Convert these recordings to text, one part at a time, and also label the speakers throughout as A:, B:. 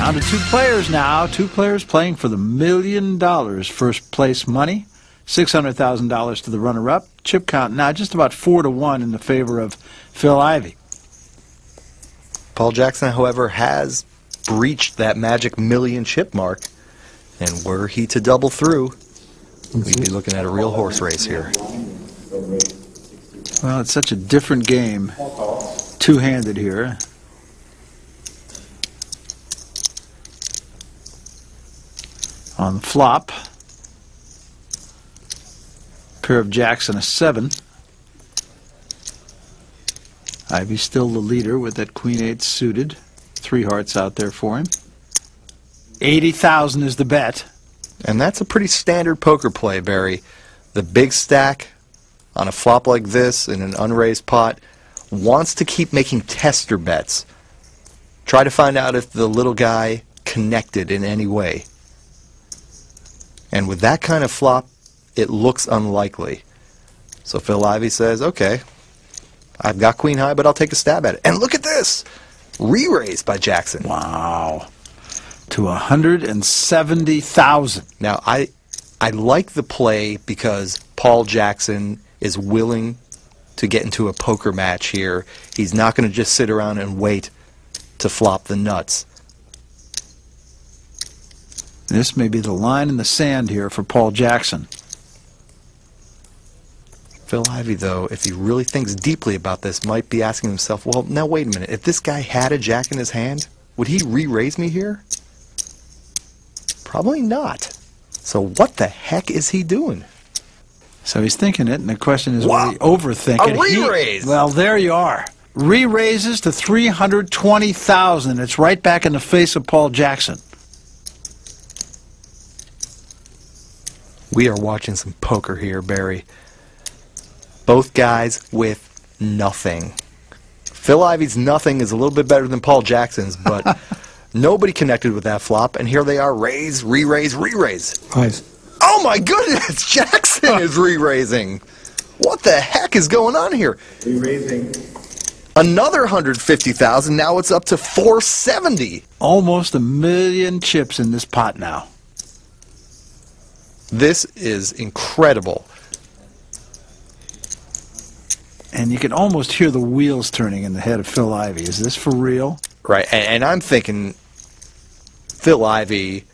A: Down to two players now. Two players playing for the $1 million. First place money, $600,000 to the runner-up. Chip count now just about 4-1 in the favor of Phil Ivey.
B: Paul Jackson, however, has breached that magic million chip mark. And were he to double through, we'd be looking at a real horse race here.
A: Well, it's such a different game. Two-handed here. On the flop, pair of jacks and a 7. Ivey's still the leader with that queen-8 suited. 3 hearts out there for him. 80,000 is the bet.
B: And that's a pretty standard poker play, Barry. The big stack on a flop like this in an unraised pot wants to keep making tester bets. Try to find out if the little guy connected in any way. And with that kind of flop, it looks unlikely. So Phil Ivey says, okay, I've got queen high, but I'll take a stab at it. And look at this! Re-raised by Jackson.
A: Wow. To 170,000.
B: Now, I like the play because Paul Jackson is willing to get into a poker match here. He's not going to just sit around and wait to flop the nuts.
A: This may be the line in the sand here for Paul Jackson.
B: Phil Ivey, though, if he really thinks deeply about this, might be asking himself, well, now wait a minute. If this guy had a jack in his hand, would he re-raise me here? Probably not. So what the heck is he doing?
A: So he's thinking it, and the question is, will he overthink it?
B: A re-raise!
A: Well, there you are. Re-raises to 320,000. It's right back in the face of Paul Jackson.
B: We are watching some poker here, Barry. Both guys with nothing. Phil Ivey's nothing is a little bit better than Paul Jackson's, but nobody connected with that flop, and here they are, raise, re-raise, re-raise.
C: Nice.
B: Oh my goodness, Jackson is re-raising. What the heck is going on here?
C: Re-raising.
B: Another 150,000, now it's up to 470.
A: Almost 1 million chips in this pot now.
B: This is incredible.
A: And you can almost hear the wheels turning in the head of Phil Ivey. Is this for real?
B: Right, and I'm thinking Phil Ivey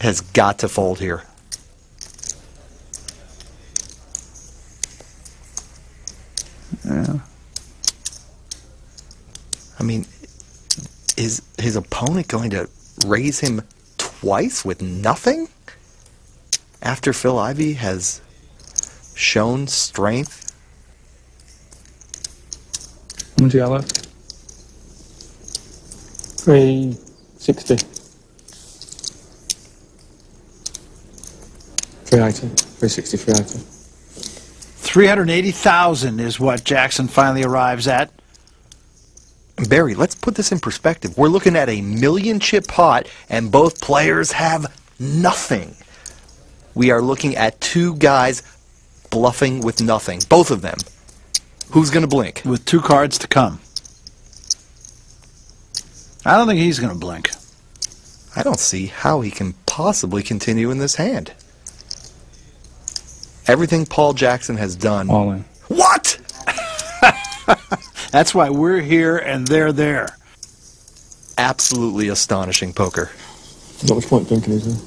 B: has got to fold here.
A: Yeah.
B: I mean, is his opponent going to raise him twice with nothing? After Phil Ivey has shown strength?
C: How much do you got left? 360. 380. 360, 380.
A: 380,000 is what Jackson finally arrives at.
B: Barry, let's put this in perspective. We're looking at a 1 million chip pot, and both players have nothing. We are looking at two guys bluffing with nothing. Both of them. Who's going to blink?
A: With 2 cards to come. I don't think he's going to blink.
B: I don't see how he can possibly continue in this hand. Everything Paul Jackson has done.
C: All in.
B: What?
A: That's why we're here and they're there.
B: Absolutely astonishing poker.
C: Not much point thinking, is there?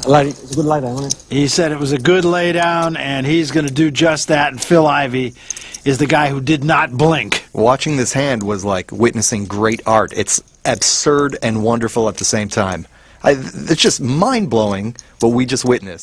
C: It's a good lay down, isn't it?
A: He said it was a good lay down, and he's going to do just that. And Phil Ivey is the guy who did not blink.
B: Watching this hand was like witnessing great art. It's absurd and wonderful at the same time. It's just mind-blowing what we just witnessed.